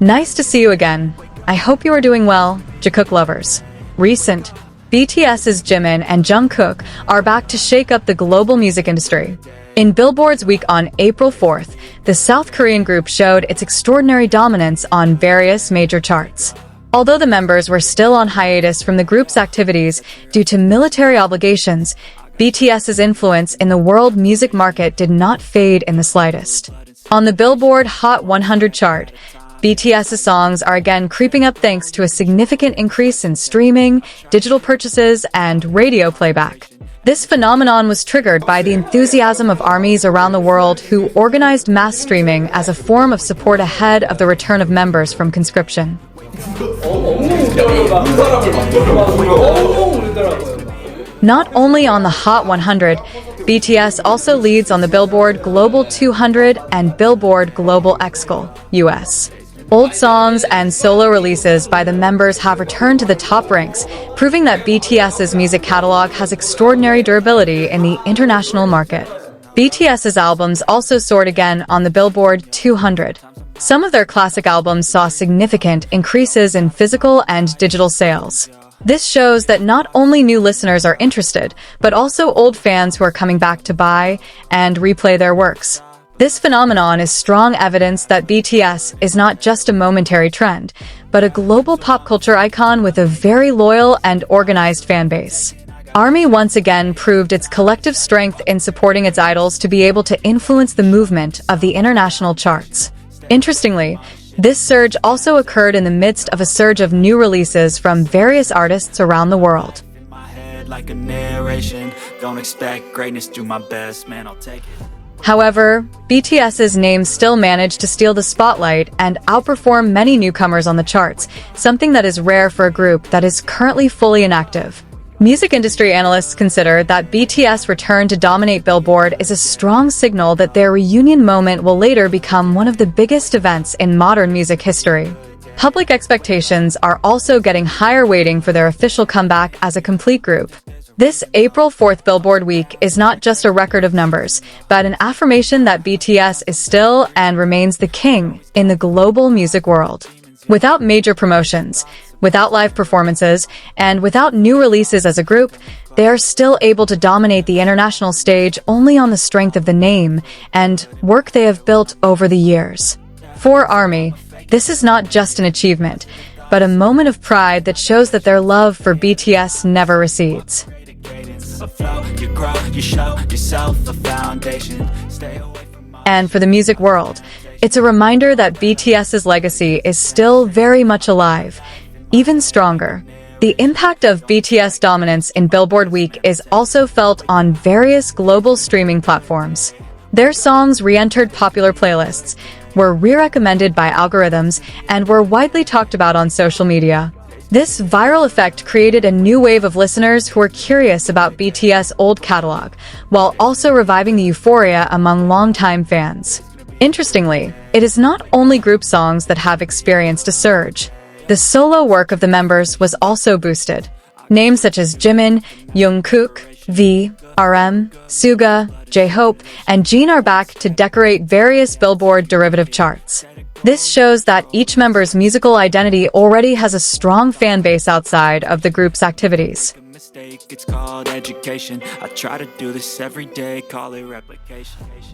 Nice to see you again. I hope you are doing well, Jikook lovers. Recent, BTS's Jimin and Jungkook are back to shake up the global music industry. In Billboard's week on April 4th, the South Korean group showed its extraordinary dominance on various major charts. Although the members were still on hiatus from the group's activities due to military obligations, BTS's influence in the world music market did not fade in the slightest. On the Billboard Hot 100 chart, BTS's songs are again creeping up thanks to a significant increase in streaming, digital purchases, and radio playback. This phenomenon was triggered by the enthusiasm of armies around the world who organized mass streaming as a form of support ahead of the return of members from conscription. Not only on the Hot 100, BTS also leads on the Billboard Global 200 and Billboard Global Excl. US. Old songs and solo releases by the members have returned to the top ranks, proving that BTS's music catalog has extraordinary durability in the international market. BTS's albums also soared again on the Billboard 200. Some of their classic albums saw significant increases in physical and digital sales. This shows that not only new listeners are interested, but also old fans who are coming back to buy and replay their works. This phenomenon is strong evidence that BTS is not just a momentary trend, but a global pop culture icon with a very loyal and organized fan base. ARMY once again proved its collective strength in supporting its idols to be able to influence the movement of the international charts. Interestingly, this surge also occurred in the midst of a surge of new releases from various artists around the world. However, BTS's name still managed to steal the spotlight and outperform many newcomers on the charts, something that is rare for a group that is currently fully inactive. Music industry analysts consider that BTS' return to dominate Billboard is a strong signal that their reunion moment will later become one of the biggest events in modern music history. Public expectations are also getting higher weighting for their official comeback as a complete group. This April 4th Billboard week is not just a record of numbers, but an affirmation that BTS is still and remains the king in the global music world. Without major promotions, without live performances, and without new releases as a group, they are still able to dominate the international stage only on the strength of the name and work they have built over the years. For ARMY, this is not just an achievement, but a moment of pride that shows that their love for BTS never recedes. And for the music world, it's a reminder that BTS's legacy is still very much alive, even stronger. The impact of BTS dominance in Billboard Week is also felt on various global streaming platforms. Their songs re-entered popular playlists, were re-recommended by algorithms, and were widely talked about on social media. This viral effect created a new wave of listeners who are curious about BTS' old catalog, while also reviving the euphoria among longtime fans. Interestingly, it is not only group songs that have experienced a surge. The solo work of the members was also boosted. Names such as Jimin, Jungkook, V, RM, Suga, J-Hope, and Jin are back to decorate various Billboard derivative charts. This shows that each member's musical identity already has a strong fan base outside of the group's activities.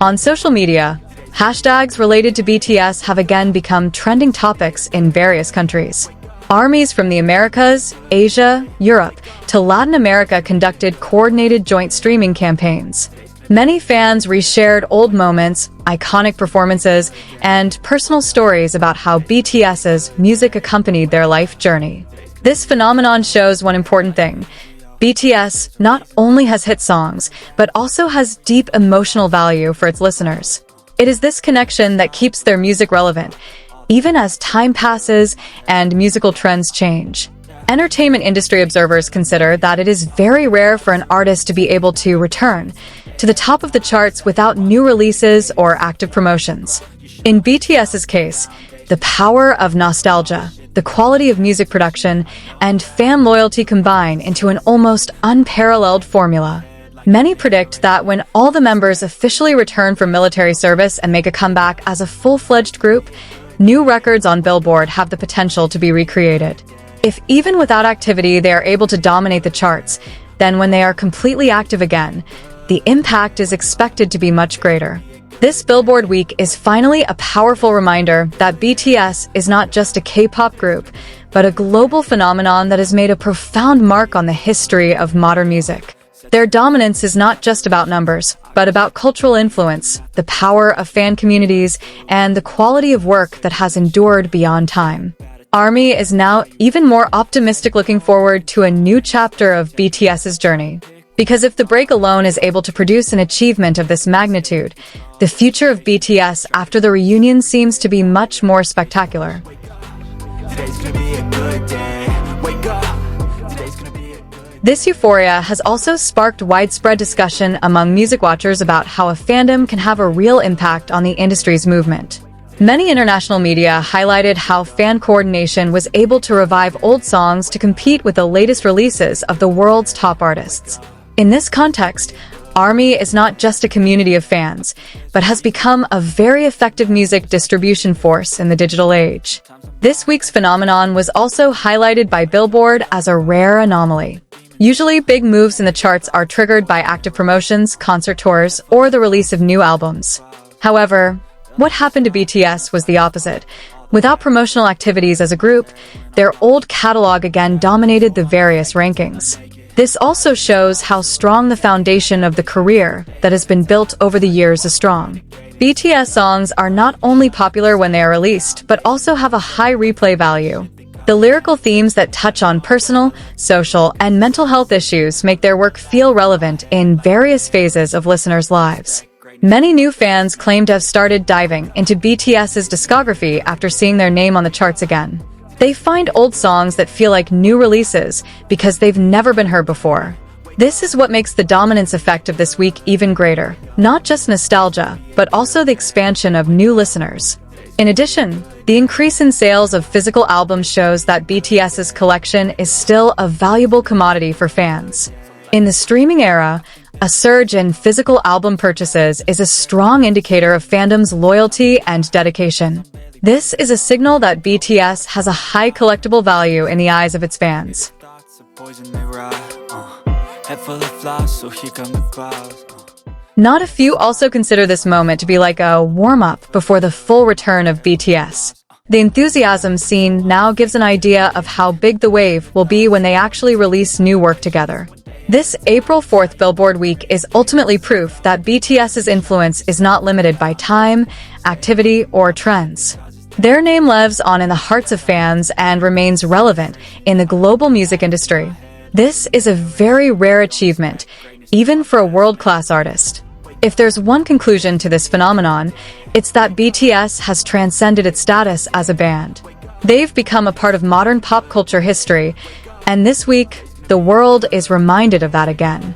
On social media, hashtags related to BTS have again become trending topics in various countries. Armies from the Americas, Asia, Europe, to Latin America conducted coordinated joint streaming campaigns. Many fans reshared old moments, iconic performances, and personal stories about how BTS's music accompanied their life journey. This phenomenon shows one important thing. BTS not only has hit songs, but also has deep emotional value for its listeners. It is this connection that keeps their music relevant, even as time passes and musical trends change. Entertainment industry observers consider that it is very rare for an artist to be able to return to the top of the charts without new releases or active promotions. In BTS's case, the power of nostalgia, the quality of music production, and fan loyalty combine into an almost unparalleled formula. Many predict that when all the members officially return from military service and make a comeback as a full-fledged group, New records on Billboard have the potential to be recreated. If even without activity they are able to dominate the charts, then when they are completely active again, the impact is expected to be much greater. This Billboard week is finally a powerful reminder that BTS is not just a K-pop group, but a global phenomenon that has made a profound mark on the history of modern music. Their dominance is not just about numbers, but about cultural influence, the power of fan communities, and the quality of work that has endured beyond time. Army is now even more optimistic, looking forward to a new chapter of BTS's journey. Because if the break alone is able to produce an achievement of this magnitude, the future of BTS after the reunion seems to be much more spectacular. This euphoria has also sparked widespread discussion among music watchers about how a fandom can have a real impact on the industry's movement. Many international media highlighted how fan coordination was able to revive old songs to compete with the latest releases of the world's top artists. In this context, Army is not just a community of fans, but has become a very effective music distribution force in the digital age. This week's phenomenon was also highlighted by Billboard as a rare anomaly. Usually, big moves in the charts are triggered by active promotions, concert tours, or the release of new albums. However, what happened to BTS was the opposite. Without promotional activities as a group, their old catalog again dominated the various rankings. This also shows how strong the foundation of the career that has been built over the years is strong. BTS songs are not only popular when they are released, but also have a high replay value. The lyrical themes that touch on personal, social, and mental health issues make their work feel relevant in various phases of listeners' lives. Many new fans claim to have started diving into BTS's discography after seeing their name on the charts again. They find old songs that feel like new releases because they've never been heard before. This is what makes the dominance effect of this week even greater. Not just nostalgia, but also the expansion of new listeners. In addition, the increase in sales of physical albums shows that BTS's collection is still a valuable commodity for fans. In the streaming era, a surge in physical album purchases is a strong indicator of fandom's loyalty and dedication. This is a signal that BTS has a high collectible value in the eyes of its fans. Not a few also consider this moment to be like a warm-up before the full return of BTS. The enthusiasm seen now gives an idea of how big the wave will be when they actually release new work together. This April 4th Billboard week is ultimately proof that BTS's influence is not limited by time, activity, or trends. Their name lives on in the hearts of fans and remains relevant in the global music industry. This is a very rare achievement, even for a world-class artist. If there's one conclusion to this phenomenon, it's that BTS has transcended its status as a band. They've become a part of modern pop culture history, and this week, the world is reminded of that again.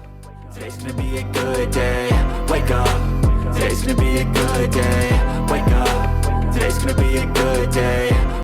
Today's gonna be a good day. Wake up. Today's gonna be a good day. Wake up. Today's gonna be a good day.